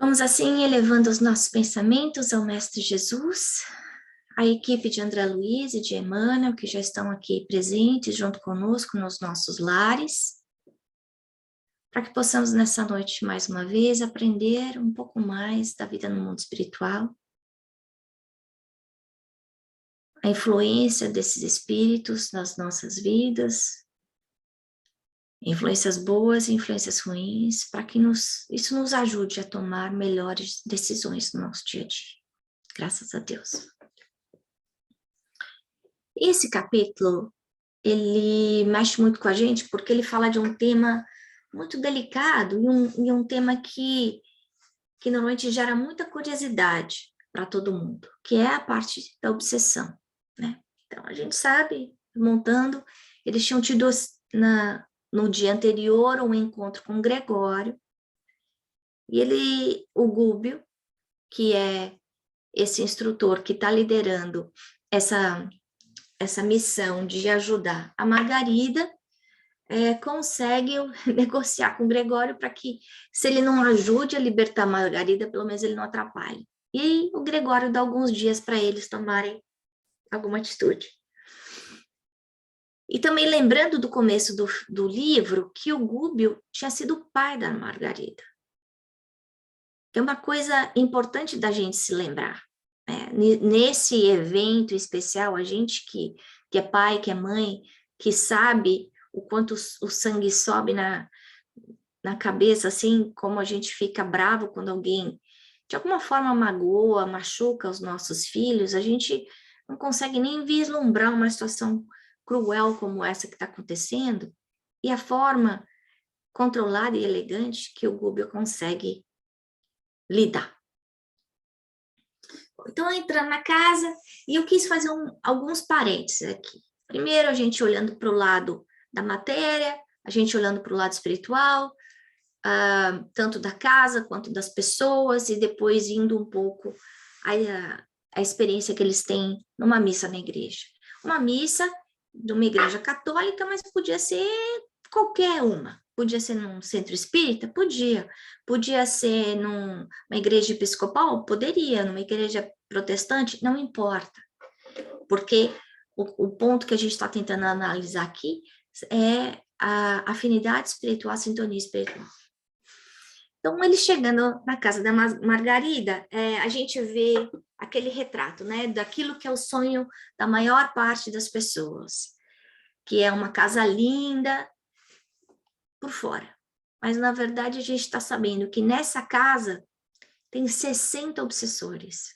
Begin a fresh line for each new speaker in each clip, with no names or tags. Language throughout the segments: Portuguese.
Vamos assim elevando os nossos pensamentos ao Mestre Jesus, a equipe de André Luiz e de Emmanuel, que já estão aqui presentes junto conosco nos nossos lares, para que possamos nessa noite, mais uma vez, aprender um pouco mais da vida no mundo espiritual, a influência desses espíritos nas nossas vidas, influências boas e influências ruins, para que isso nos ajude a tomar melhores decisões no nosso dia a dia. Graças a Deus. Esse capítulo, ele mexe muito com a gente porque ele fala de um tema muito delicado e um tema que normalmente gera muita curiosidade para todo mundo, que é a parte da obsessão, né? Então, a gente sabe, montando, eles tinham tido no dia anterior um encontro com o Gregório, e o Gúbio, que é esse instrutor que está liderando essa missão de ajudar a Margarida, consegue negociar com o Gregório para que, se ele não ajude a libertar a Margarida, pelo menos ele não atrapalhe. E o Gregório dá alguns dias para eles tomarem alguma atitude. E também lembrando do começo do livro, que o Gúbio tinha sido o pai da Margarida. É uma coisa importante da gente se lembrar. Nesse evento especial, a gente que é pai, que é mãe, que sabe o quanto o sangue sobe na cabeça, assim como a gente fica bravo quando alguém, de alguma forma, magoa, machuca os nossos filhos, a gente não consegue nem vislumbrar uma situação cruel como essa que está acontecendo, e a forma controlada e elegante que o Gúbio consegue lidar. Então, entrando na casa, e eu quis fazer alguns parênteses aqui. Primeiro, a gente olhando para o lado da matéria, a gente olhando para o lado espiritual, tanto da casa quanto das pessoas, e depois indo um pouco a experiência que eles têm numa missa na igreja. Uma missa de uma igreja católica, mas podia ser qualquer uma. Podia ser num centro espírita? Podia ser numa igreja episcopal? Poderia. Numa igreja protestante? Não importa. Porque o ponto que a gente está tentando analisar aqui é a afinidade espiritual, a sintonia espiritual. Então, ele chegando na casa da Margarida, a gente vê aquele retrato, né, daquilo que é o sonho da maior parte das pessoas, que é uma casa linda por fora. Mas, na verdade, a gente está sabendo que nessa casa tem 60 obsessores.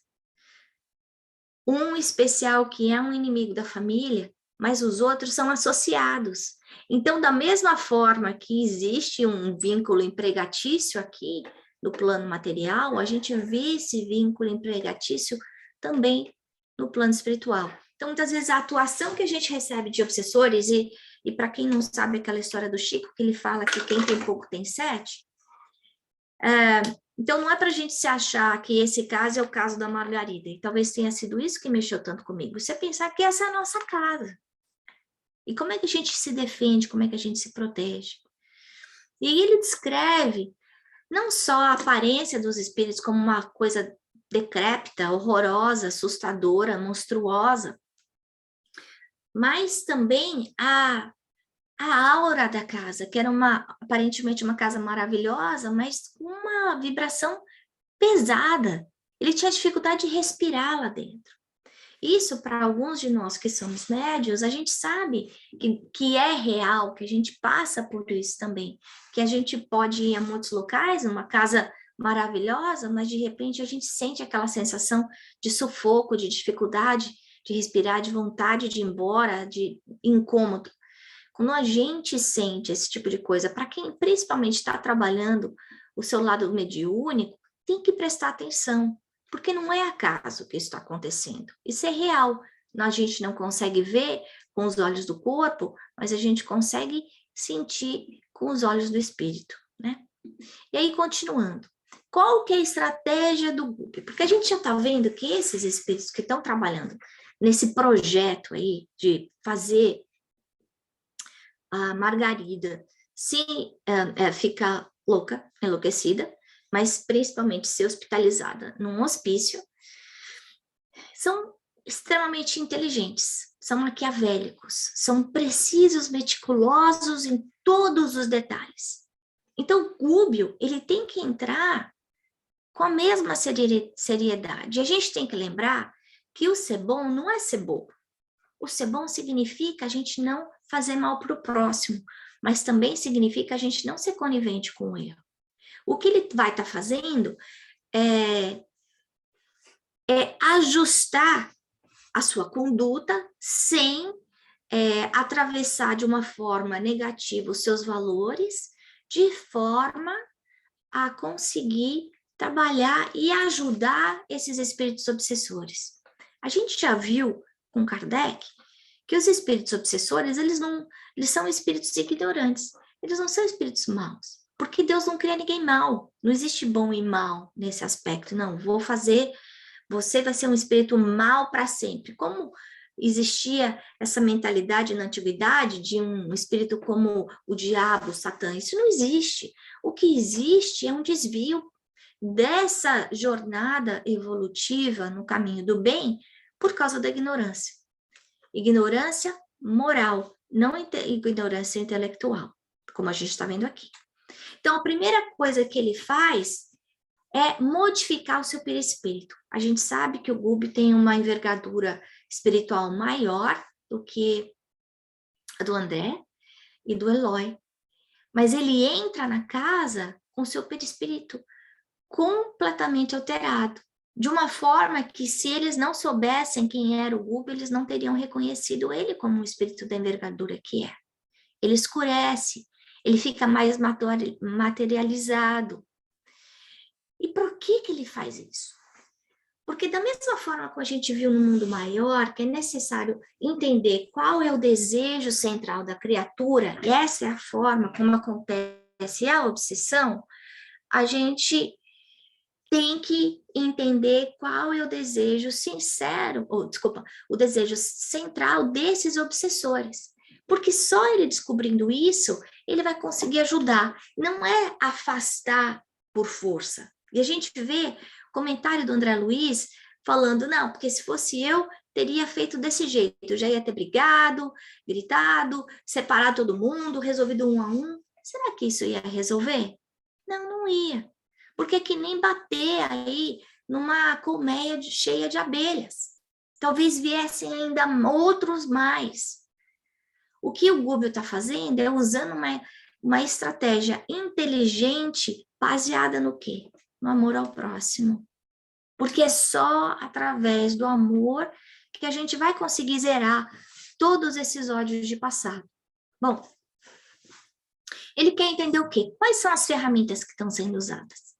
Um especial que é um inimigo da família, mas os outros são associados. Então, da mesma forma que existe um vínculo empregatício aqui no plano material, a gente vê esse vínculo empregatício também no plano espiritual. Então, muitas vezes, a atuação que a gente recebe de obsessores, e para quem não sabe aquela história do Chico, que ele fala que quem tem pouco tem sete, então não é para a gente se achar que esse caso é o caso da Margarida, e talvez tenha sido isso que mexeu tanto comigo, você pensar que essa é a nossa casa. E como é que a gente se defende, como é que a gente se protege? E aí ele descreve não só a aparência dos espíritos como uma coisa decrépita, horrorosa, assustadora, monstruosa, mas também a aura da casa, que era aparentemente uma casa maravilhosa, mas com uma vibração pesada. Ele tinha dificuldade de respirar lá dentro. Isso, para alguns de nós que somos médios, a gente sabe que é real, que a gente passa por isso também, que a gente pode ir a muitos locais, numa casa maravilhosa, mas de repente a gente sente aquela sensação de sufoco, de dificuldade de respirar, de vontade de ir embora, de incômodo. Quando a gente sente esse tipo de coisa, para quem principalmente está trabalhando o seu lado mediúnico, tem que prestar atenção, porque não é acaso que isso está acontecendo. Isso é real. A gente não consegue ver com os olhos do corpo, mas a gente consegue sentir com os olhos do espírito, né? E aí, continuando. Qual que é a estratégia do grupo? Porque a gente já está vendo que esses espíritos que estão trabalhando nesse projeto aí de fazer a Margarida ficar louca, enlouquecida, mas principalmente ser hospitalizada num hospício, são extremamente inteligentes, são maquiavélicos, são precisos, meticulosos em todos os detalhes. Então, o Gúbio, ele tem que entrar com a mesma seriedade. A gente tem que lembrar que o ser bom não é ser bobo. O ser bom significa a gente não fazer mal para o próximo, mas também significa a gente não ser conivente com o erro. O que ele vai estar fazendo é ajustar a sua conduta sem atravessar de uma forma negativa os seus valores, de forma a conseguir trabalhar e ajudar esses espíritos obsessores. A gente já viu com Kardec que os espíritos obsessores, eles são espíritos ignorantes, eles não são espíritos maus, porque Deus não cria ninguém mal, não existe bom e mal nesse aspecto, não, você vai ser um espírito mau para sempre, como existia essa mentalidade na antiguidade de um espírito como o diabo, o Satã, isso não existe. O que existe é um desvio dessa jornada evolutiva no caminho do bem por causa da ignorância. Ignorância moral, não ignorância intelectual, como a gente está vendo aqui. Então, a primeira coisa que ele faz é modificar o seu perispírito. A gente sabe que o Gúbio tem uma envergadura espiritual maior do que a do André e do Eloy, mas ele entra na casa com seu perispírito completamente alterado, de uma forma que, se eles não soubessem quem era o Gúbio, eles não teriam reconhecido ele como um espírito da envergadura que é. Ele escurece, ele fica mais materializado. E por que ele faz isso? Porque da mesma forma que a gente viu no mundo maior, que é necessário entender qual é o desejo central da criatura, e essa é a forma como acontece a obsessão, a gente tem que entender qual é o desejo sincero, o desejo central desses obsessores. Porque só ele descobrindo isso, ele vai conseguir ajudar. Não é afastar por força. E a gente vê comentário do André Luiz falando, não, porque se fosse eu, teria feito desse jeito, eu já ia ter brigado, gritado, separado todo mundo, resolvido um a um. Será que isso ia resolver? Não, não ia. Porque é que nem bater aí numa colmeia cheia de abelhas. Talvez viessem ainda outros mais. O que o Gúbio está fazendo é usando uma estratégia inteligente baseada no quê? No amor ao próximo. Porque é só através do amor que a gente vai conseguir zerar todos esses ódios de passado. Bom, ele quer entender o quê? Quais são as ferramentas que estão sendo usadas?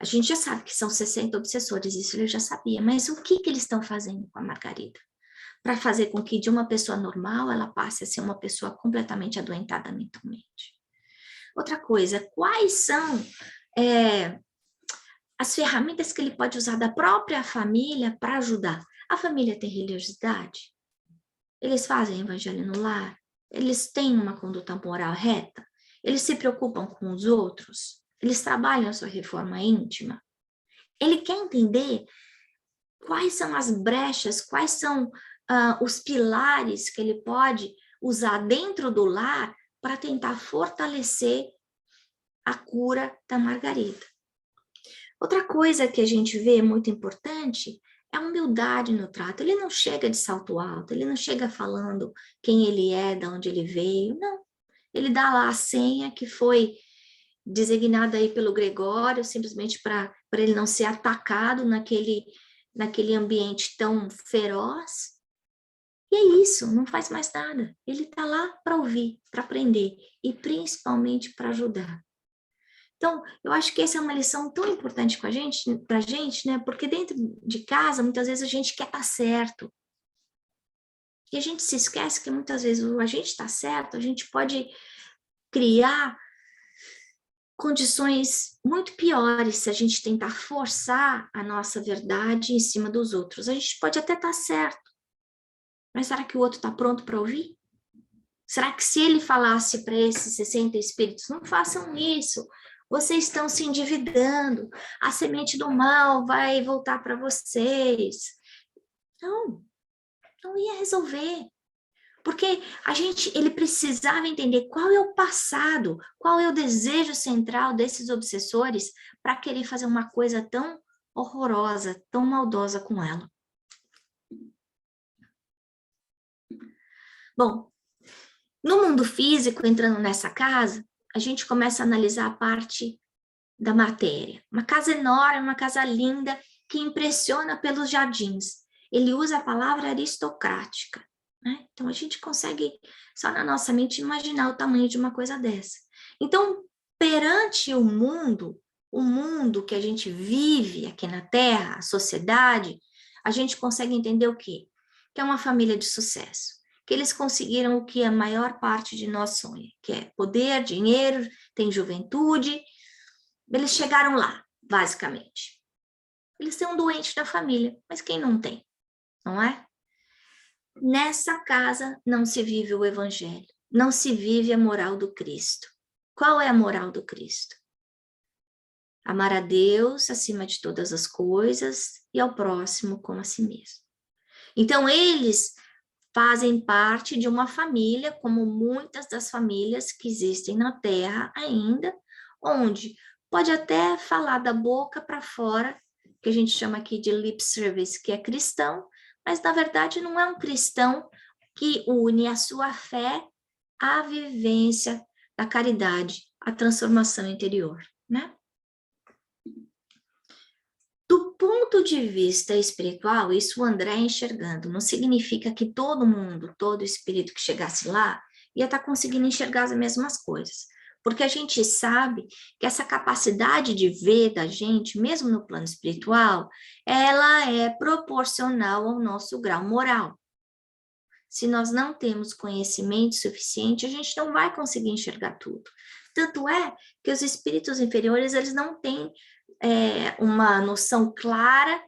A gente já sabe que são 60 obsessores, isso ele já sabia, mas o que eles estão fazendo com a Margarida? Para fazer com que de uma pessoa normal ela passe a ser uma pessoa completamente adoentada mentalmente. Outra coisa, quais são as ferramentas que ele pode usar da própria família para ajudar? A família tem religiosidade? Eles fazem evangelho no lar? Eles têm uma conduta moral reta? Eles se preocupam com os outros? Eles trabalham a sua reforma íntima? Ele quer entender quais são as brechas, quais são os pilares que ele pode usar dentro do lar para tentar fortalecer a cura da Margarida. Outra coisa que a gente vê muito importante é a humildade no trato. Ele não chega de salto alto, ele não chega falando quem ele é, de onde ele veio, não. Ele dá lá a senha que foi designada aí pelo Gregório, simplesmente para ele não ser atacado naquele ambiente tão feroz. E é isso, não faz mais nada. Ele está lá para ouvir, para aprender e principalmente para ajudar. Então, eu acho que essa é uma lição tão importante para a gente, né? Porque dentro de casa, muitas vezes a gente quer estar certo. E a gente se esquece que muitas vezes a gente está certo, a gente pode criar condições muito piores se a gente tentar forçar a nossa verdade em cima dos outros. A gente pode até estar certo, mas será que o outro está pronto para ouvir? Será que se ele falasse para esses 60 espíritos, não façam isso, Vocês estão se endividando, a semente do mal vai voltar para vocês. Não ia resolver. Porque ele precisava entender qual é o passado, qual é o desejo central desses obsessores para querer fazer uma coisa tão horrorosa, tão maldosa com ela. Bom, no mundo físico, entrando nessa casa, a gente começa a analisar a parte da matéria. Uma casa enorme, uma casa linda, que impressiona pelos jardins. Ele usa a palavra aristocrática, né? Então, a gente consegue, só na nossa mente, imaginar o tamanho de uma coisa dessa. Então, perante o mundo que a gente vive aqui na Terra, a sociedade, a gente consegue entender o quê? Que é uma família de sucesso. Que eles conseguiram o que a maior parte de nós sonha, que é poder, dinheiro, tem juventude. Eles chegaram lá, basicamente. Eles têm um doente da família, mas quem não tem, não é? Nessa casa não se vive o evangelho, não se vive a moral do Cristo. Qual é a moral do Cristo? Amar a Deus acima de todas as coisas e ao próximo como a si mesmo. Então, eles fazem parte de uma família, como muitas das famílias que existem na Terra ainda, onde pode até falar da boca para fora, que a gente chama aqui de lip service, que é cristão, mas na verdade não é um cristão que une a sua fé à vivência da caridade, à transformação interior, né? Do ponto de vista espiritual, isso o André enxergando, não significa que todo mundo, todo espírito que chegasse lá, ia estar conseguindo enxergar as mesmas coisas. Porque a gente sabe que essa capacidade de ver da gente, mesmo no plano espiritual, ela é proporcional ao nosso grau moral. Se nós não temos conhecimento suficiente, a gente não vai conseguir enxergar tudo. Tanto é que os espíritos inferiores, eles não têm uma noção clara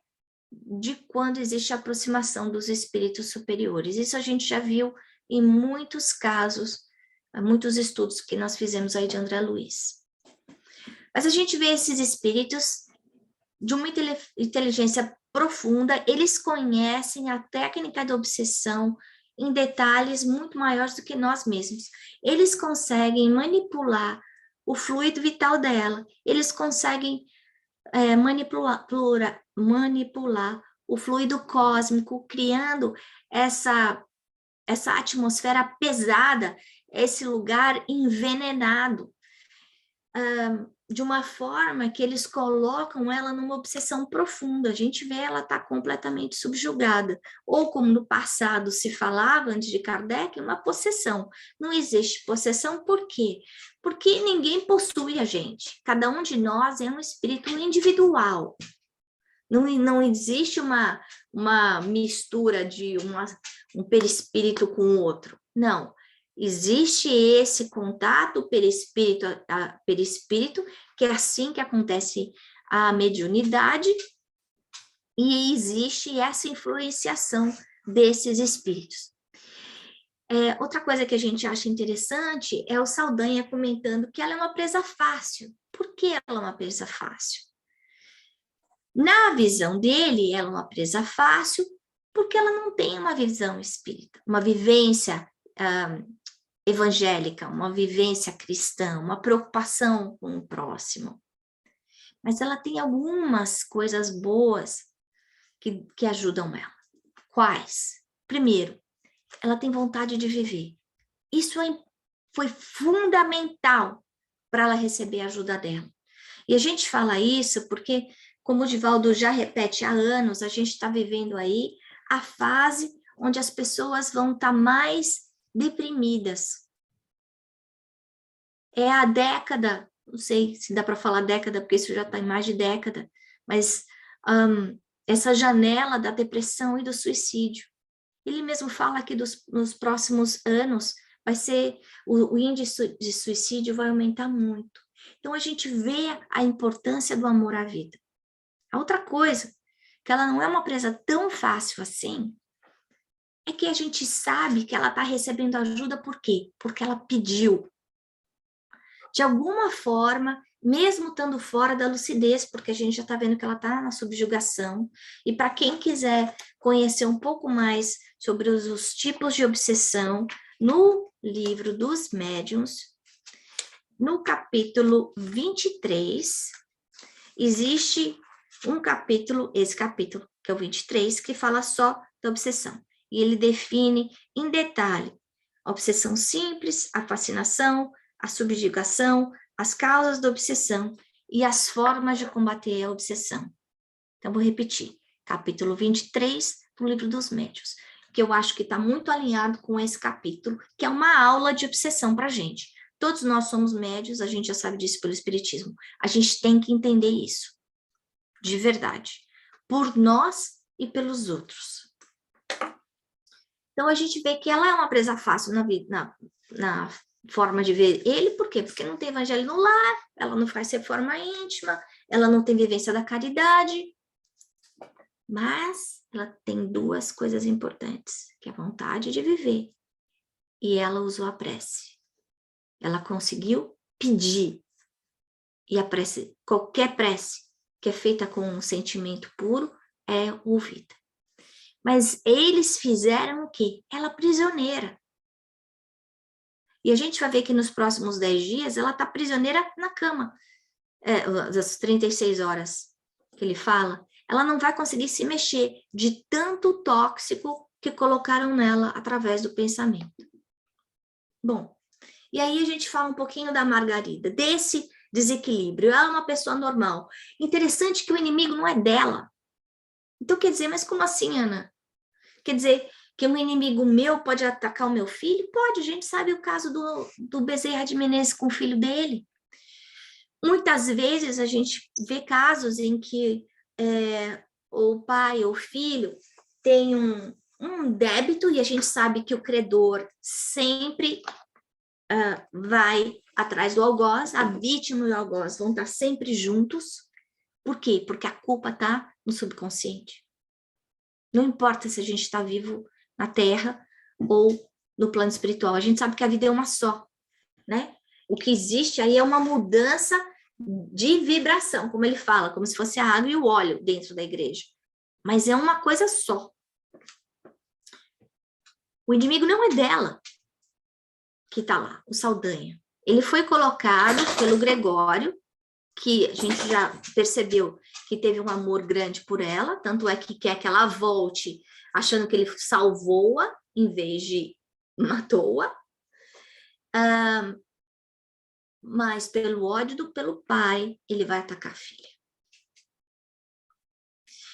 de quando existe a aproximação dos espíritos superiores. Isso a gente já viu em muitos casos, muitos estudos que nós fizemos aí de André Luiz. Mas a gente vê esses espíritos de uma inteligência profunda, eles conhecem a técnica da obsessão em detalhes muito maiores do que nós mesmos. Eles conseguem manipular o fluido vital dela, eles conseguem manipular o fluido cósmico, criando essa atmosfera pesada, esse lugar envenenado, de uma forma que eles colocam ela numa obsessão profunda. A gente vê ela estar completamente subjugada. Ou como no passado se falava, antes de Kardec, uma possessão. Não existe possessão, por quê? Porque ninguém possui a gente. Cada um de nós é um espírito individual. Não existe uma mistura de um perispírito com o outro. Não. Existe esse contato perispírito a perispírito, que é assim que acontece a mediunidade, e existe essa influenciação desses espíritos. Outra coisa que a gente acha interessante é o Saldanha comentando que ela é uma presa fácil. Por que ela é uma presa fácil? Na visão dele, ela é uma presa fácil porque ela não tem uma visão espírita, uma vivência evangélica, uma vivência cristã, uma preocupação com o próximo. Mas ela tem algumas coisas boas que ajudam ela. Quais? Primeiro, ela tem vontade de viver. Isso foi fundamental para ela receber a ajuda dela. E a gente fala isso porque, como o Divaldo já repete há anos, a gente está vivendo aí a fase onde as pessoas vão estar mais deprimidas. É a década, não sei se dá para falar década, porque isso já está em mais de década, mas essa janela da depressão e do suicídio. Ele mesmo fala que nos próximos anos vai ser, o índice de suicídio vai aumentar muito. Então, a gente vê a importância do amor à vida. A outra coisa, que ela não é uma presa tão fácil assim, é que a gente sabe que ela está recebendo ajuda por quê? Porque ela pediu. De alguma forma, mesmo estando fora da lucidez, porque a gente já está vendo que ela está na subjugação. E para quem quiser conhecer um pouco mais sobre os tipos de obsessão, no livro dos médiuns, no capítulo 23, existe um capítulo, esse capítulo, que é o 23, que fala só da obsessão. E ele define em detalhe a obsessão simples, a fascinação, a subjugação, as causas da obsessão e as formas de combater a obsessão. Então, vou repetir. Capítulo 23 do Livro dos Médiuns, que eu acho que está muito alinhado com esse capítulo, que é uma aula de obsessão para a gente. Todos nós somos médiuns, a gente já sabe disso pelo Espiritismo. A gente tem que entender isso, de verdade, por nós e pelos outros. Então, a gente vê que ela é uma presa fácil na forma de ver ele, por quê? Porque não tem evangelho no lar, ela não faz reforma íntima, ela não tem vivência da caridade, mas ela tem duas coisas importantes, que é a vontade de viver, e ela usou a prece. Ela conseguiu pedir, e a prece, qualquer prece que é feita com um sentimento puro, é ouvida. Mas eles fizeram o quê? Ela prisioneira. E a gente vai ver que nos próximos 10 dias, ela está prisioneira na cama. Das 36 horas que ele fala, ela não vai conseguir se mexer de tanto tóxico que colocaram nela através do pensamento. Bom, e aí a gente fala um pouquinho da Margarida, desse desequilíbrio. Ela é uma pessoa normal. Interessante que o inimigo não é dela. Então, quer dizer, mas como assim, Ana? Quer dizer que um inimigo meu pode atacar o meu filho? Pode, a gente sabe o caso do Bezerra de Menezes com o filho dele. Muitas vezes a gente vê casos em que o pai ou o filho tem um débito e a gente sabe que o credor sempre vai atrás do algoz, a vítima e o algoz vão estar sempre juntos. Por quê? Porque a culpa está no subconsciente. Não importa se a gente está vivo na Terra ou no plano espiritual, a gente sabe que a vida é uma só, né? O que existe aí é uma mudança de vibração, como ele fala, como se fosse a água e o óleo dentro da igreja. Mas é uma coisa só. O inimigo não é dela que está lá, o Saldanha. Ele foi colocado pelo Gregório, que a gente já percebeu que teve um amor grande por ela, tanto é que quer que ela volte, achando que ele salvou-a, em vez de matou-a. Mas pelo ódio pelo pai, ele vai atacar a filha.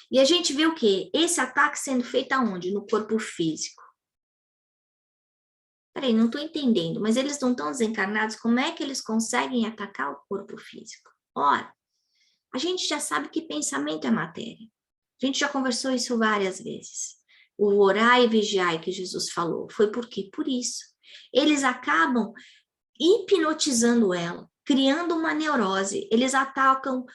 E a gente vê o quê? Esse ataque sendo feito aonde? No corpo físico. Peraí, não estou entendendo, mas eles não estão desencarnados, como é que eles conseguem atacar o corpo físico? Ora, a gente já sabe que pensamento é matéria. A gente já conversou isso várias vezes. O orar e vigiar que Jesus falou, foi por quê? Por isso. Eles acabam hipnotizando ela, criando uma neurose. Eles atacam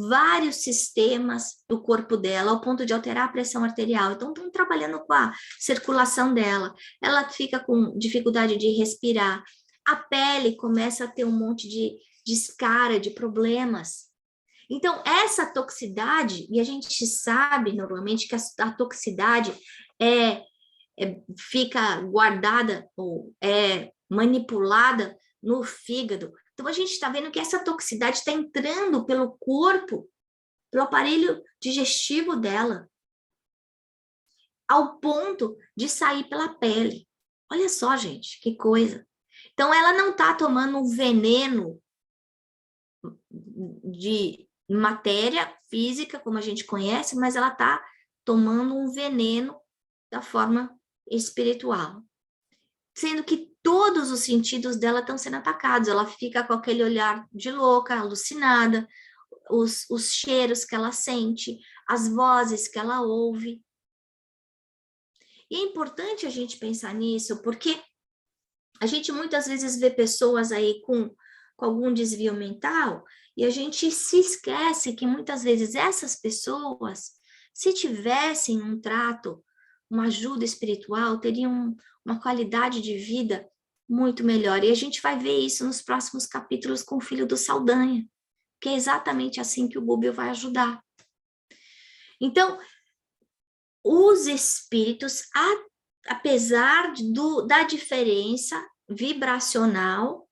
vários sistemas do corpo dela, ao ponto de alterar a pressão arterial. Então, estão trabalhando com a circulação dela. Ela fica com dificuldade de respirar. A pele começa a ter um monte de descara, de problemas. Então, essa toxicidade, e a gente sabe normalmente que a toxicidade fica guardada ou é manipulada no fígado. Então, a gente está vendo que essa toxicidade está entrando pelo corpo, pelo aparelho digestivo dela, ao ponto de sair pela pele. Olha só, gente, que coisa. Então, ela não está tomando um veneno de matéria física, como a gente conhece, mas ela está tomando um veneno da forma espiritual. Sendo que todos os sentidos dela estão sendo atacados. Ela fica com aquele olhar de louca, alucinada, os cheiros que ela sente, as vozes que ela ouve. E é importante a gente pensar nisso, porque a gente muitas vezes vê pessoas aí com algum desvio mental e a gente se esquece que muitas vezes essas pessoas, se tivessem um trato, uma ajuda espiritual, teriam uma qualidade de vida muito melhor. E a gente vai ver isso nos próximos capítulos com o filho do Saldanha. que é exatamente assim que o Gubbio vai ajudar. Então, os espíritos, apesar da diferença vibracional,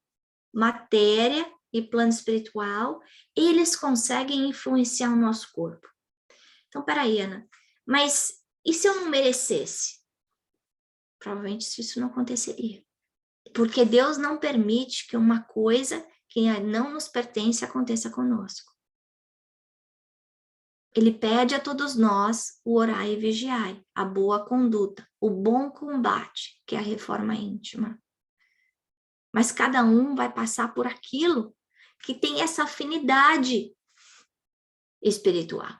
matéria e plano espiritual, eles conseguem influenciar o nosso corpo. Então, peraí, Ana, mas e se eu não merecesse? Provavelmente isso não aconteceria. Porque Deus não permite que uma coisa que não nos pertence aconteça conosco. Ele pede a todos nós o orai e vigiai, a boa conduta, o bom combate, que é a reforma íntima. Mas cada um vai passar por aquilo que tem essa afinidade espiritual.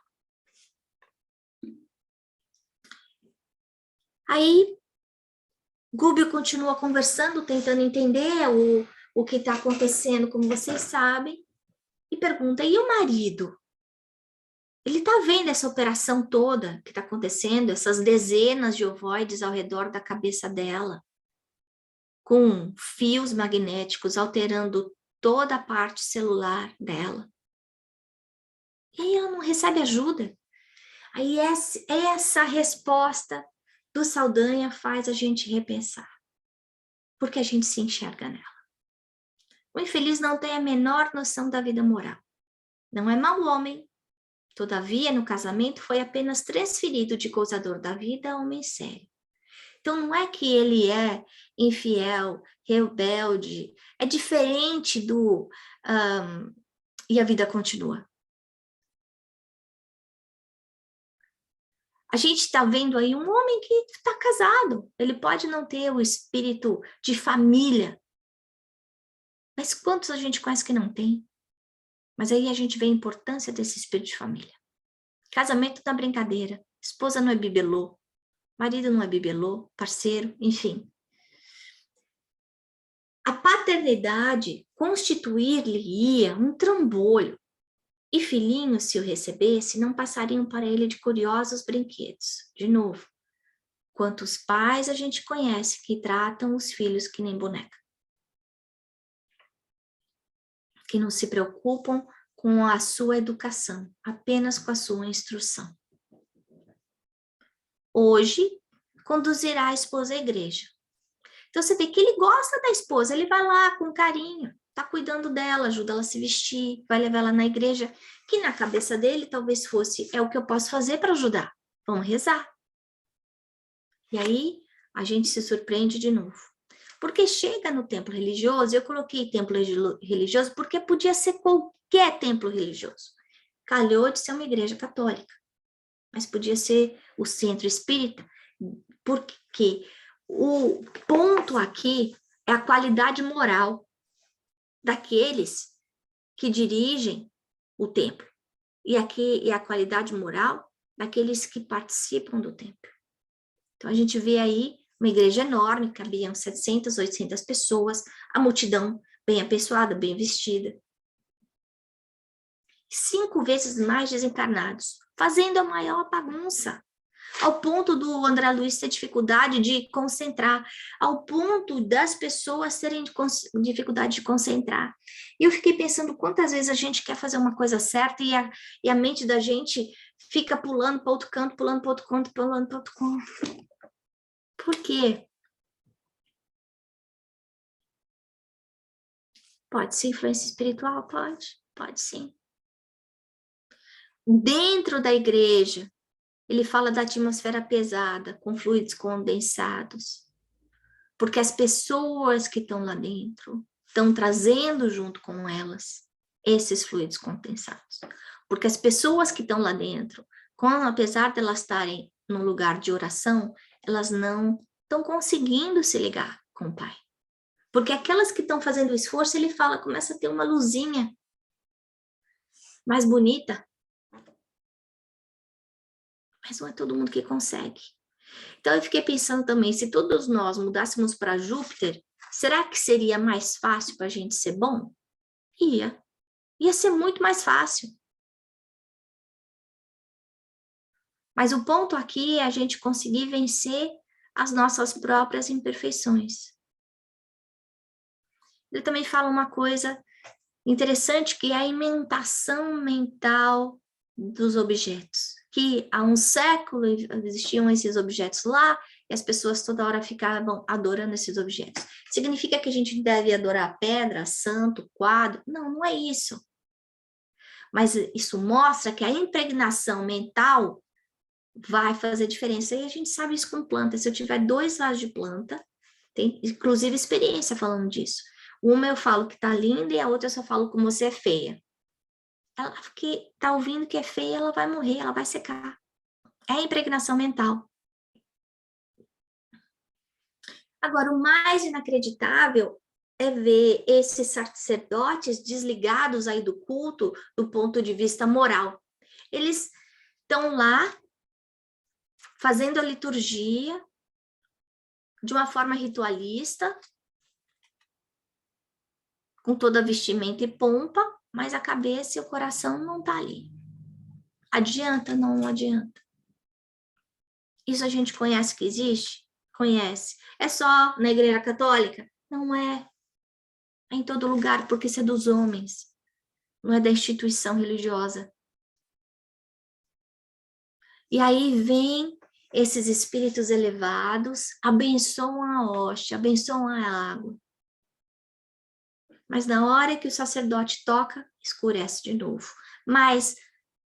Aí, Gubbio continua conversando, tentando entender o que está acontecendo, como vocês sabem, e pergunta, e o marido? Ele está vendo essa operação toda que está acontecendo, essas dezenas de ovoides ao redor da cabeça dela, com fios magnéticos alterando toda a parte celular dela. E aí ela não recebe ajuda. Aí essa resposta do Saldanha faz a gente repensar, porque a gente se enxerga nela. O infeliz não tem a menor noção da vida moral. Não é mau homem. Todavia, no casamento, foi apenas transferido de gozador da vida a homem sério. Então, não é que ele é infiel, rebelde, é diferente do... e a vida continua. A gente está vendo aí um homem que está casado. Ele pode não ter o espírito de família. Mas quantos a gente conhece que não tem? Mas aí a gente vê a importância desse espírito de família. Casamento não é brincadeira. Esposa não é bibelô. Marido não é bibelô. Parceiro, enfim. A paternidade constituir-lhe-ia um trambolho. E filhinhos, se o recebesse, não passariam para ele de curiosos brinquedos. De novo, quantos pais a gente conhece que tratam os filhos que nem boneca? Que não se preocupam com a sua educação, apenas com a sua instrução. Hoje, conduzirá a esposa à igreja. Então, você vê que ele gosta da esposa, ele vai lá com carinho, está cuidando dela, ajuda ela a se vestir, vai levar ela na igreja, que na cabeça dele talvez fosse, é o que eu posso fazer para ajudar, vamos rezar. E aí, a gente se surpreende de novo. Porque chega no templo religioso, eu coloquei templo religioso porque podia ser qualquer templo religioso. Calhou de ser uma igreja católica, mas podia ser o centro espírita, porque o ponto aqui é a qualidade moral daqueles que dirigem o templo. E aqui é a qualidade moral daqueles que participam do templo. Então, a gente vê aí uma igreja enorme, cabiam 700, 800 pessoas, a multidão bem apessoada, bem vestida. 5 vezes mais desencarnados, fazendo a maior bagunça. Ao ponto do André Luiz ter dificuldade de concentrar, ao ponto das pessoas terem dificuldade de concentrar. E eu fiquei pensando quantas vezes a gente quer fazer uma coisa certa e a mente da gente fica pulando para outro canto, pulando para outro canto, pulando para outro canto. Por quê? Pode ser influência espiritual? Pode sim. Dentro da igreja, ele fala da atmosfera pesada, com fluidos condensados. Porque as pessoas que estão lá dentro estão trazendo junto com elas esses fluidos condensados. Porque as pessoas que estão lá dentro, apesar de elas estarem num lugar de oração, elas não estão conseguindo se ligar com o Pai. Porque aquelas que estão fazendo o esforço, ele fala, começa a ter uma luzinha mais bonita. Mas não é todo mundo que consegue. Então, eu fiquei pensando também, se todos nós mudássemos para Júpiter, será que seria mais fácil para a gente ser bom? Ia. Ia ser muito mais fácil. Mas o ponto aqui é a gente conseguir vencer as nossas próprias imperfeições. Ele também fala uma coisa Interessante que é a imentação mental dos objetos, que há um século existiam esses objetos lá, e as pessoas toda hora ficavam adorando esses objetos. Significa que a gente deve adorar pedra, santo, quadro? Não, não é isso. Mas isso mostra que a impregnação mental vai fazer diferença. E a gente sabe isso com planta. Se eu tiver 2 vasos de planta, tem inclusive experiência falando disso. Uma eu falo que tá linda e a outra eu só falo como você é feia. Ela que tá ouvindo que é feia, ela vai morrer, ela vai secar. É a impregnação mental. Agora, o mais inacreditável é ver esses sacerdotes desligados aí do culto do ponto de vista moral. Eles estão lá fazendo a liturgia de uma forma ritualista, com toda a vestimenta e pompa, mas a cabeça e o coração não está ali. Adianta? Não adianta. Isso a gente conhece que existe? Conhece. É só na Igreja Católica? Não é. É em todo lugar, porque isso é dos homens, não é da instituição religiosa. E aí vem esses espíritos elevados, abençoam a hóstia, abençoam a água. Mas na hora que o sacerdote toca, escurece de novo. Mas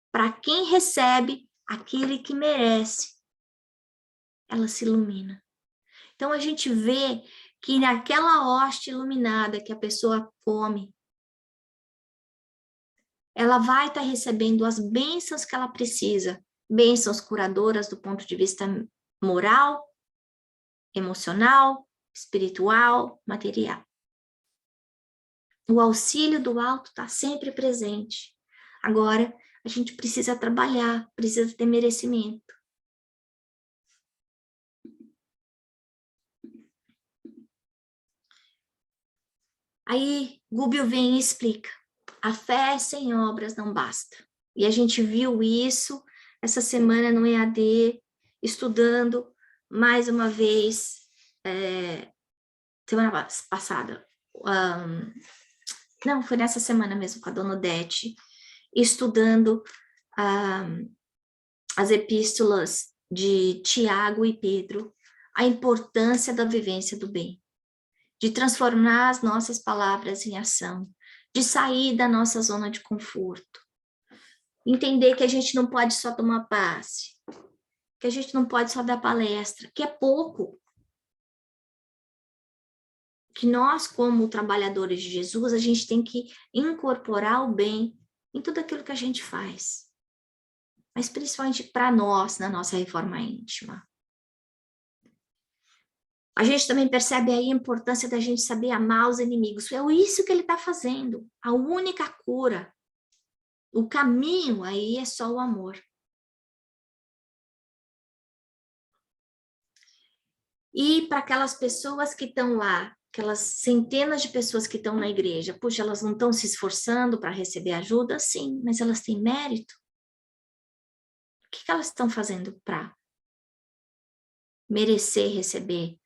para quem recebe, aquele que merece, ela se ilumina. Então a gente vê que naquela hóstia iluminada que a pessoa come, ela vai estar recebendo as bênçãos que ela precisa, bênçãos curadoras do ponto de vista moral, emocional, espiritual, material. O auxílio do alto está sempre presente. Agora, a gente precisa trabalhar, precisa ter merecimento. Aí, Gubbio vem e explica. A fé sem obras não basta. E a gente viu isso essa semana no EAD, estudando mais uma vez, semana passada. Não, foi nessa semana mesmo com a dona Odete, estudando as epístolas de Tiago e Pedro, a importância da vivência do bem, de transformar as nossas palavras em ação, de sair da nossa zona de conforto, entender que a gente não pode só tomar passe, que a gente não pode só dar palestra, que é pouco, que nós, como trabalhadores de Jesus, a gente tem que incorporar o bem em tudo aquilo que a gente faz, mas principalmente para nós, na nossa reforma íntima. A gente também percebe aí a importância da gente saber amar os inimigos. É isso que ele está fazendo. A única cura, o caminho aí é só o amor. E para aquelas pessoas que estão lá, aquelas centenas de pessoas que estão na igreja, puxa, elas não estão se esforçando para receber ajuda? Sim, mas elas têm mérito. O que elas estão fazendo para merecer receber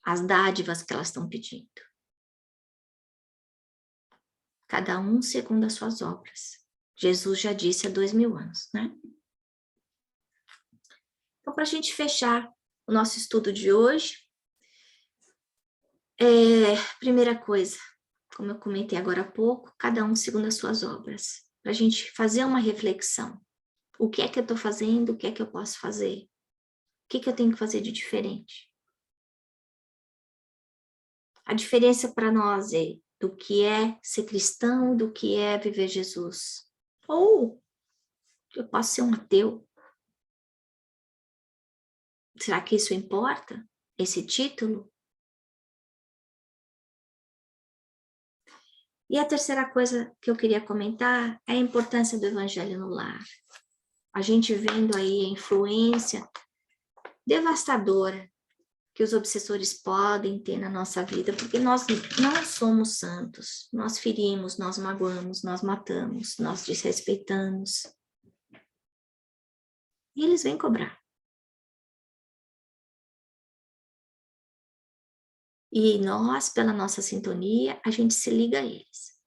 as dádivas que elas estão pedindo? Cada um segundo as suas obras. Jesus já disse há 2000 anos, né? Então, para a gente fechar o nosso estudo de hoje, primeira coisa, como eu comentei agora há pouco, cada um segundo as suas obras. Para a gente fazer uma reflexão. O que é que eu estou fazendo? O que é que eu posso fazer? O que eu tenho que fazer de diferente? A diferença para nós é do que é ser cristão, do que é viver Jesus. Ou eu posso ser um ateu. Será que isso importa? Esse título? E a terceira coisa que eu queria comentar é a importância do evangelho no lar. A gente vendo aí a influência devastadora que os obsessores podem ter na nossa vida, porque nós não somos santos. Nós ferimos, nós magoamos, nós matamos, nós desrespeitamos. E eles vêm cobrar. E nós, pela nossa sintonia, a gente se liga a eles.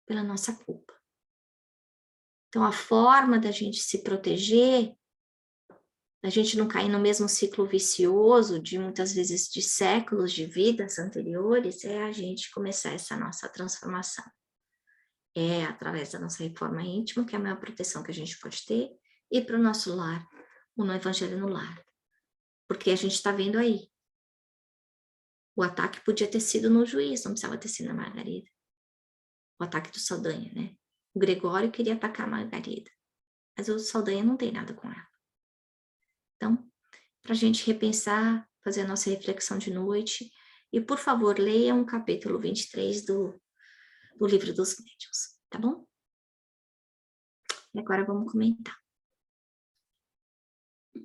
pela nossa culpa. Então, a forma da gente se proteger, da gente não cair no mesmo ciclo vicioso de muitas vezes de séculos de vidas anteriores, é a gente começar essa nossa transformação. É através da nossa reforma íntima, que é a maior proteção que a gente pode ter, e para o nosso lar, o Evangelho no lar. Porque a gente está vendo aí. O ataque podia ter sido no juiz, não precisava ter sido na Margarida. O ataque do Saldanha, né? O Gregório queria atacar a Margarida, mas o Saldanha não tem nada com ela. Então, para a gente repensar, fazer a nossa reflexão de noite, e por favor, leiam o capítulo 23 do Livro dos Médiuns, tá bom? E agora vamos comentar.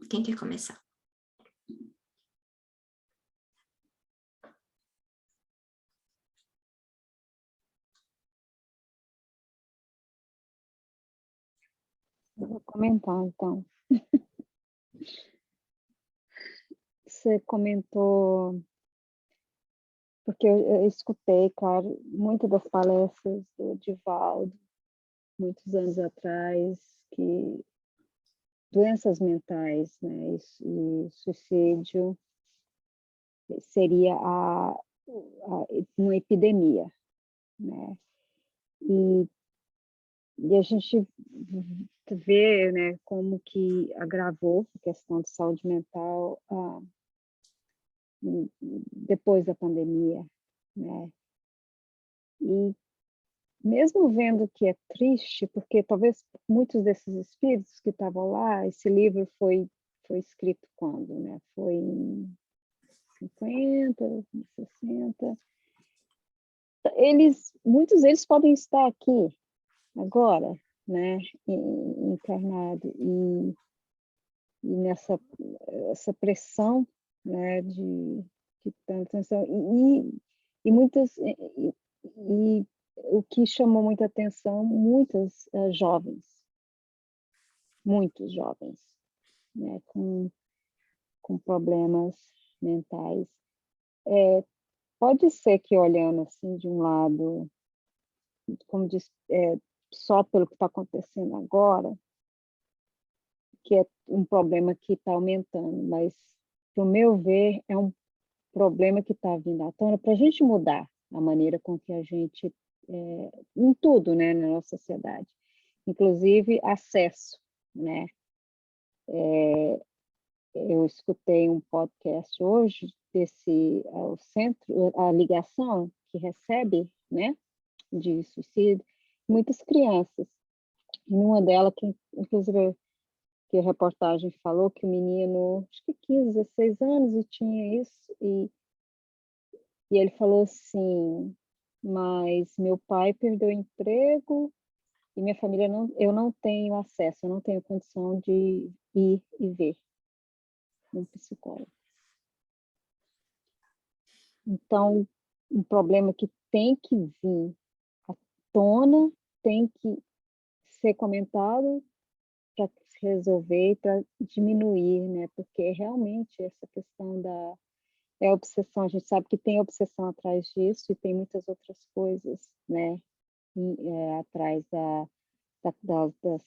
Quem quer começar?
Eu vou comentar, então. Você comentou, porque eu escutei, claro, muitas das palestras do Divaldo, muitos anos atrás, que doenças mentais, né, e suicídio seria uma epidemia, né, e a gente vê, né, como que agravou a questão de saúde mental depois da pandemia, né, e mesmo vendo que é triste, porque talvez muitos desses espíritos que estavam lá, esse livro foi escrito quando, né? Foi em 50, 60. Muitos deles podem estar aqui agora, né? Encarnado e nessa essa pressão, né? De tanta atenção e muitas e o que chamou muita atenção, muitos jovens, né, com problemas mentais. Pode ser que olhando assim de um lado, como diz, só pelo que está acontecendo agora, que é um problema que está aumentando, mas, para o meu ver, é um problema que está vindo à tona para a gente mudar a maneira com que a gente, em tudo, né, na nossa sociedade, inclusive acesso, né? Eu escutei um podcast hoje o centro, a ligação que recebe, né, de suicídio, muitas crianças. E numa delas, que inclusive que a reportagem falou que o menino, acho que 15, 16 anos e tinha isso, e ele falou assim, mas meu pai perdeu o emprego e minha família eu não tenho acesso, eu não tenho condição de ir e ver um psicólogo. Então, um problema que tem que vir à tona, tem que ser comentado para se resolver e para diminuir, né? Porque realmente essa questão da obsessão, a gente sabe que tem obsessão atrás disso e tem muitas outras coisas, né? Atrás da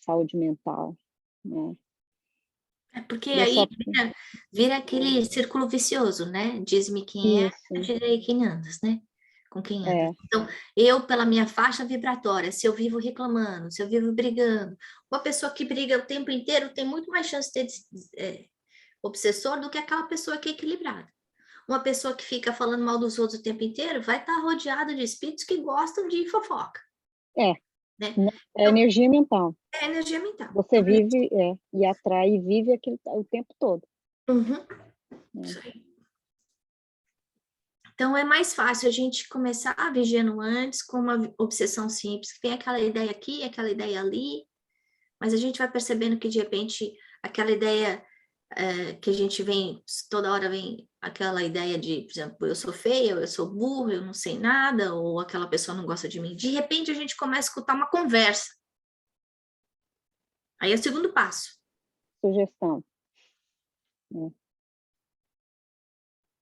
saúde mental, né?
É porque
E é
aí
só
vira aquele círculo vicioso, né? Diz-me quem é, eu
isso,
direi quem andas, né? Com quem andas.
é,
Então, eu, pela minha faixa vibratória, se eu vivo reclamando, se eu vivo brigando, uma pessoa que briga o tempo inteiro tem muito mais chance de ter obsessor do que aquela pessoa que é equilibrada. Uma pessoa que fica falando mal dos outros o tempo inteiro vai estar rodeada de espíritos que gostam de fofoca,
é,
né?
é
Então,
energia mental.
é energia mental.
Você vive, e atrai e vive aquilo o tempo todo.
Uhum.
Né?
Isso aí. Então, é mais fácil a gente começar vigiando antes com uma obsessão simples, que tem aquela ideia aqui, aquela ideia ali, mas a gente vai percebendo que, de repente, aquela ideia que a gente vem, toda hora vem aquela ideia de, por exemplo, eu sou feia, eu sou burro, eu não sei nada, ou aquela pessoa não gosta de mim. De repente, a gente começa a escutar uma conversa. Aí é o segundo passo.
Sugestão. Né?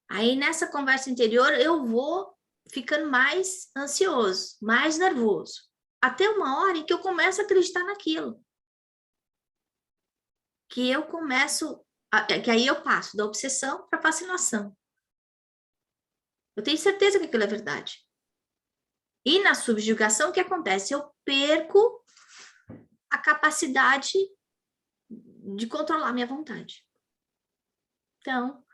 Aí, nessa conversa interior, eu vou ficando mais ansioso, mais nervoso. até uma hora em que eu começo a acreditar naquilo. Que eu começo, que aí eu passo da obsessão para a fascinação. Eu tenho certeza que aquilo é verdade. E na subjugação, o que acontece? Eu perco a capacidade de controlar minha vontade. Então,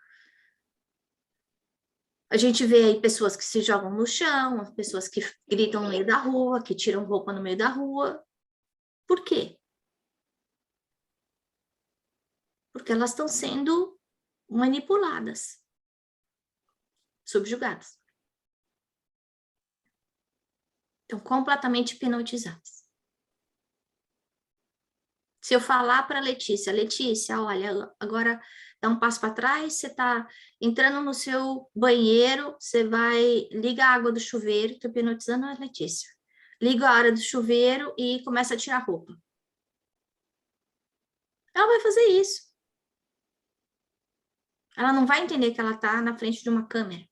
a gente vê aí pessoas que se jogam no chão, pessoas que gritam no meio da rua, que tiram roupa no meio da rua. Por quê? Porque elas estão sendo manipuladas, subjugadas. Estão completamente hipnotizadas. Se eu falar para Letícia, olha, agora dá um passo para trás, você está entrando no seu banheiro, você vai, liga a água do chuveiro, estou hipnotizando a Letícia. Liga a área do chuveiro e começa a tirar roupa. Ela vai fazer isso. Ela não vai entender que ela está na frente de uma câmera.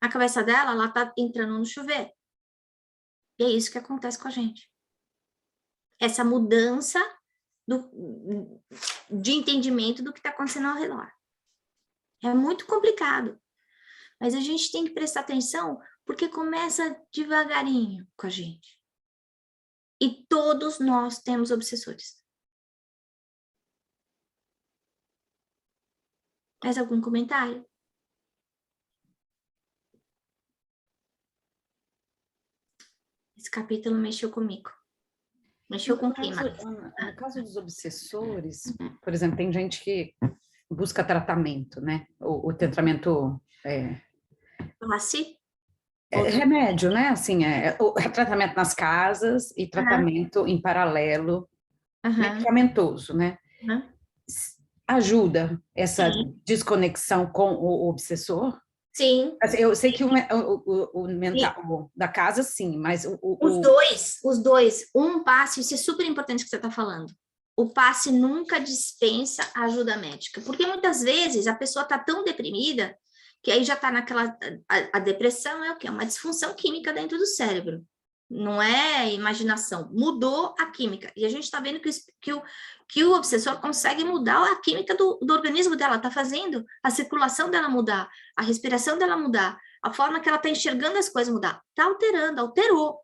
Na cabeça dela, ela está entrando no chuveiro. E é isso que acontece com a gente. Essa mudança de entendimento do que está acontecendo ao redor. É muito complicado. Mas a gente tem que prestar atenção porque começa devagarinho com a gente. E todos nós temos obsessores. Mais algum comentário? Esse capítulo mexeu comigo. Mexeu com o clima.
No caso dos obsessores, por exemplo, tem gente que busca tratamento, né? O tratamento remédio, né? Assim, o tratamento nas casas e tratamento em paralelo, medicamentoso, né? Ajuda essa desconexão com o obsessor?
Sim.
Assim, eu sei que o mental da casa, sim, mas
os dois, um passe, isso é super importante que você está falando. O passe nunca dispensa a ajuda médica, porque muitas vezes a pessoa está tão deprimida que aí já está naquela... A depressão é o quê? É uma disfunção química dentro do cérebro. Não é imaginação. Mudou a química. E a gente está vendo que o obsessor consegue mudar a química do organismo dela, está fazendo a circulação dela mudar, a respiração dela mudar, a forma que ela está enxergando as coisas mudar. Está alterando, alterou.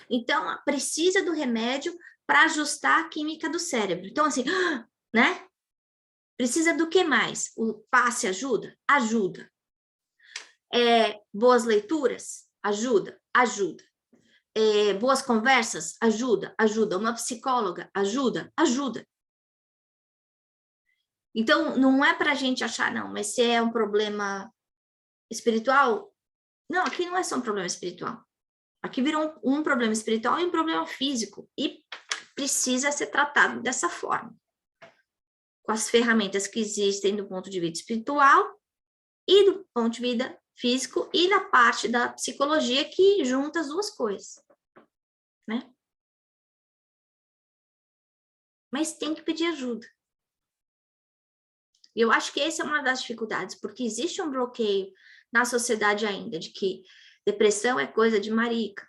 Então, precisa do remédio para ajustar a química do cérebro. Então, assim, né? Precisa do que mais? O passe ajuda? Ajuda. Boas leituras? Ajuda? Ajuda. Boas conversas? Ajuda? Ajuda. Uma psicóloga? Ajuda? Ajuda. Então, não é para a gente achar, não, mas se é um problema espiritual, não, aqui não é só um problema espiritual. Aqui virou um problema espiritual e um problema físico. E precisa ser tratado dessa forma. Com as ferramentas que existem do ponto de vista espiritual e do ponto de vista físico e da parte da psicologia que junta as duas coisas, né? Mas tem que pedir ajuda. Eu acho que essa é uma das dificuldades, porque existe um bloqueio na sociedade ainda de que depressão é coisa de marica,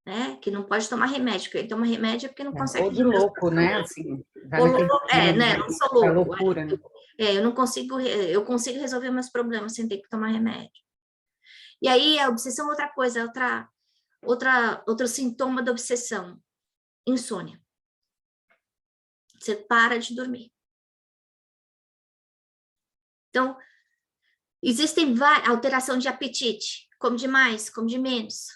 né? Que não pode tomar remédio, porque toma remédio porque não consegue...
Ou de louco, né? Assim,
né? Não sou louco.
É loucura, né?
Eu consigo resolver meus problemas sem ter que tomar remédio. E aí a obsessão é outra coisa, outro sintoma da obsessão, insônia. Você para de dormir. Então, existem alteração de apetite, come de mais, come de menos.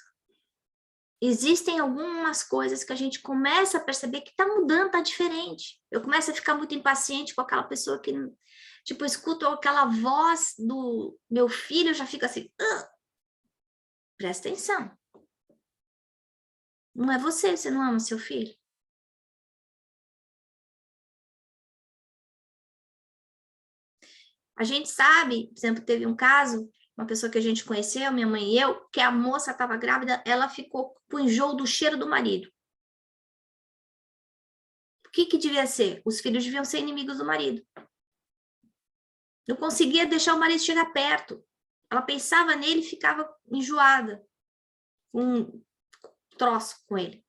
Existem algumas coisas que a gente começa a perceber que está mudando, está diferente. Eu começo a ficar muito impaciente com aquela pessoa que, tipo, eu escuto aquela voz do meu filho, eu já fico assim, presta atenção. Não é você não ama seu filho? A gente sabe, por exemplo, teve um caso, uma pessoa que a gente conheceu, minha mãe e eu, que a moça estava grávida, ela ficou com enjoo do cheiro do marido. O que devia ser? Os filhos deviam ser inimigos do marido. Não conseguia deixar o marido chegar perto. Ela pensava nele e ficava enjoada. troço com ele.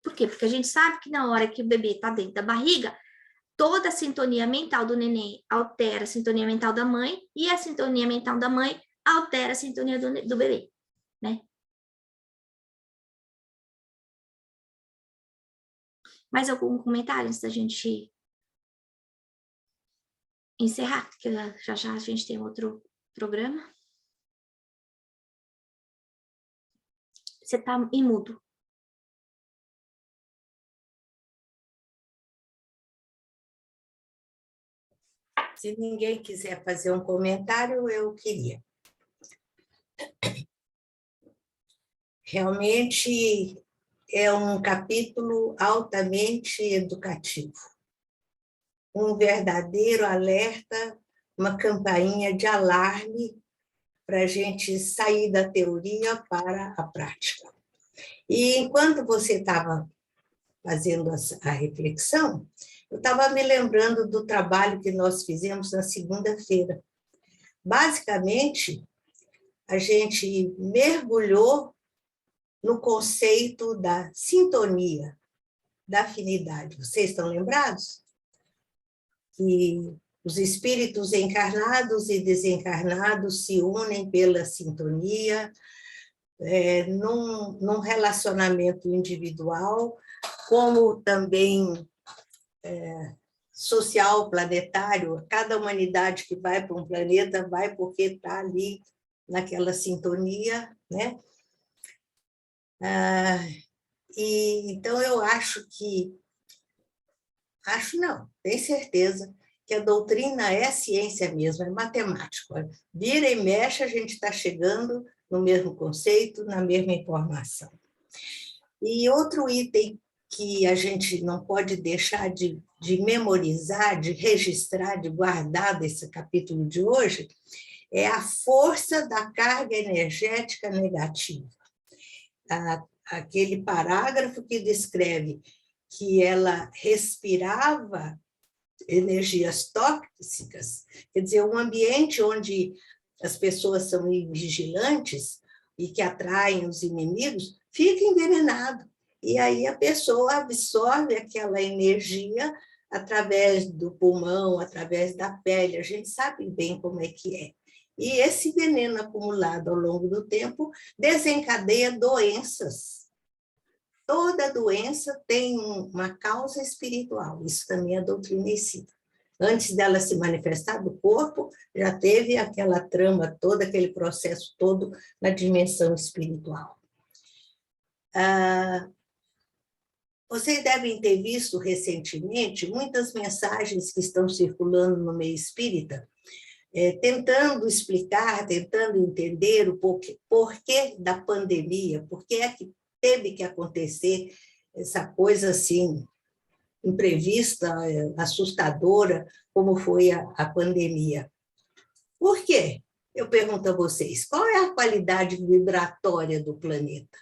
Por quê? Porque a gente sabe que na hora que o bebê está dentro da barriga, toda a sintonia mental do neném altera a sintonia mental da mãe e a sintonia mental da mãe altera a sintonia do bebê, né? Mais algum comentário antes da gente encerrar? Porque já já a gente tem outro programa. Você está em mudo.
Se ninguém quiser fazer um comentário, eu queria. Realmente é um capítulo altamente educativo. Um verdadeiro alerta, uma campainha de alarme para a gente sair da teoria para a prática. E enquanto você estava fazendo a reflexão, eu estava me lembrando do trabalho que nós fizemos na segunda-feira. Basicamente, a gente mergulhou no conceito da sintonia, da afinidade. Vocês estão lembrados? Que os espíritos encarnados e desencarnados se unem pela sintonia, num relacionamento individual, como também social, planetário. Cada humanidade que vai para um planeta vai porque está ali naquela sintonia, né? Então, eu acho não, tenho certeza que a doutrina é ciência mesmo, é matemática. Vira e mexe, a gente está chegando no mesmo conceito, na mesma informação. E outro item que a gente não pode deixar de memorizar, de registrar, de guardar desse capítulo de hoje, é a força da carga energética negativa. Aquele parágrafo que descreve que ela respirava energias tóxicas, quer dizer, um ambiente onde as pessoas são vigilantes e que atraem os inimigos, fica envenenado. E aí a pessoa absorve aquela energia através do pulmão, através da pele. A gente sabe bem como é que é. E esse veneno acumulado ao longo do tempo desencadeia doenças. Toda doença tem uma causa espiritual. Isso também a doutrina ensina. Antes dela se manifestar do corpo, já teve aquela trama toda, aquele processo todo na dimensão espiritual. Vocês devem ter visto recentemente muitas mensagens que estão circulando no meio espírita, tentando explicar, tentando entender o porquê da pandemia, por que é que teve que acontecer essa coisa assim, imprevista, assustadora, como foi a pandemia. Por quê? Eu pergunto a vocês, qual é a qualidade vibratória do planeta?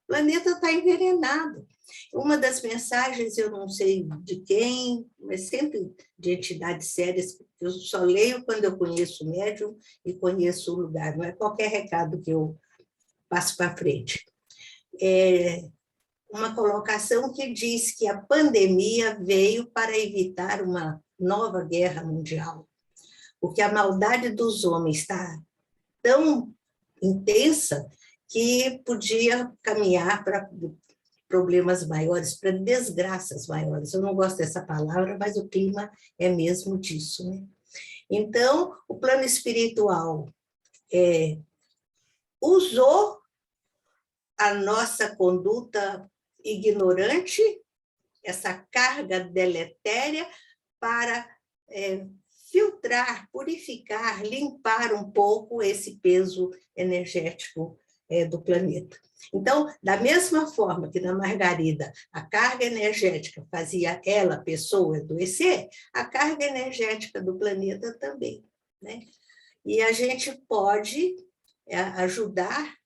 O planeta está envenenado. Uma das mensagens, eu não sei de quem, mas sempre de entidades sérias, eu só leio quando eu conheço o médium e conheço o lugar, não é qualquer recado que eu passo para frente. Uma colocação que diz que a pandemia veio para evitar uma nova guerra mundial, porque a maldade dos homens está tão intensa que podia caminhar para problemas maiores, para desgraças maiores. Eu não gosto dessa palavra, mas o clima é mesmo disso, né? Então, o plano espiritual usou a nossa conduta ignorante, essa carga deletéria, para filtrar, purificar, limpar um pouco esse peso energético do planeta. Então, da mesma forma que na Margarida a carga energética fazia ela, pessoa, adoecer, a carga energética do planeta também, né? E a gente pode ajudar,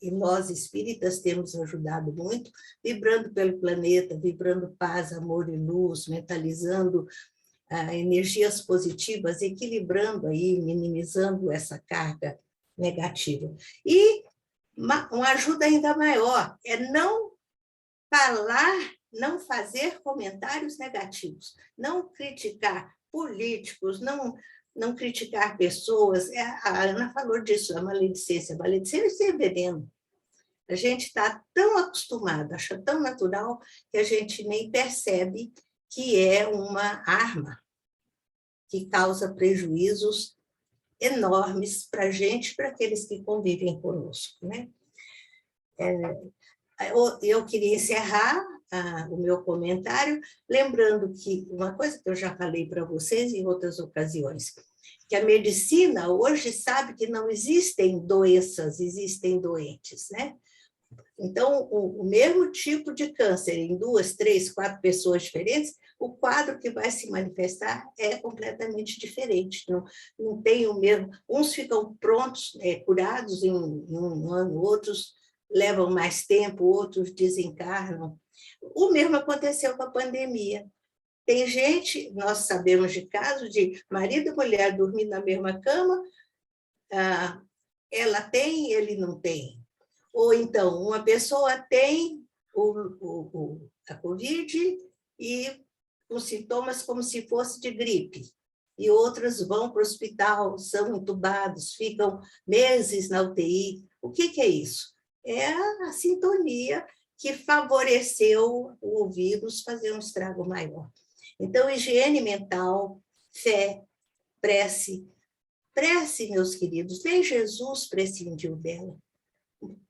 e nós espíritas temos ajudado muito, vibrando pelo planeta, vibrando paz, amor e luz, mentalizando energias positivas, equilibrando aí, minimizando essa carga negativa. E Uma ajuda ainda maior é não falar, não fazer comentários negativos, não criticar políticos, não criticar pessoas. A Ana falou disso, a maledicência. A maledicência é veneno. A gente está tão acostumado, acha tão natural, que a gente nem percebe que é uma arma que causa prejuízos enormes para a gente e para aqueles que convivem conosco, né? Eu queria encerrar o meu comentário lembrando que uma coisa que eu já falei para vocês em outras ocasiões, que a medicina hoje sabe que não existem doenças, existem doentes, né? Então, o mesmo tipo de câncer em 2, 3, 4 pessoas diferentes, o quadro que vai se manifestar é completamente diferente. Não tem o mesmo. Uns ficam prontos, curados em um ano, outros levam mais tempo, outros desencarnam. O mesmo aconteceu com a pandemia. Tem gente, nós sabemos de casos de marido e mulher dormindo na mesma cama, ela tem, ele não tem. Ou então, uma pessoa tem a Covid e com sintomas como se fosse de gripe, e outras vão para o hospital, são entubados, ficam meses na UTI. O que é isso? É a sintonia que favoreceu o vírus fazer um estrago maior. Então, higiene mental, fé, prece. Prece, meus queridos, nem Jesus prescindiu dela.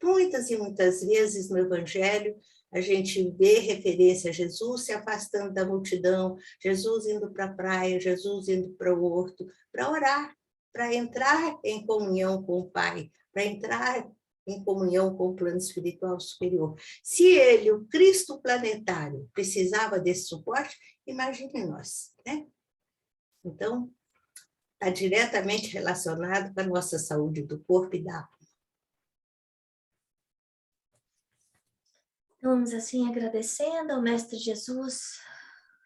Muitas e muitas vezes no Evangelho a gente vê referência a Jesus se afastando da multidão, Jesus indo para a praia, Jesus indo para o horto, para orar, para entrar em comunhão com o Pai, para entrar em comunhão com o plano espiritual superior. Se ele, o Cristo planetário, precisava desse suporte, imagine nós, né? Então, está diretamente relacionado com a nossa saúde do corpo e da alma.
Vamos assim agradecendo ao Mestre Jesus,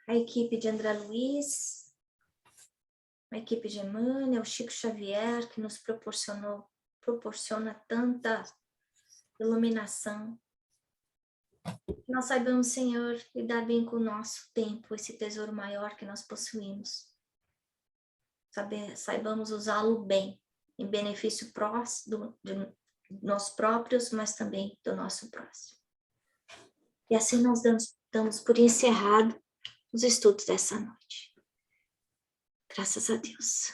a equipe de André Luiz, a equipe de Emmanuel, o Chico Xavier, que nos proporciona tanta iluminação. Que nós saibamos, Senhor, lidar bem com o nosso tempo, esse tesouro maior que nós possuímos. Saibamos usá-lo bem, em benefício de nós próprios, mas também do nosso próximo. E assim nós damos por encerrado os estudos dessa noite. Graças a Deus.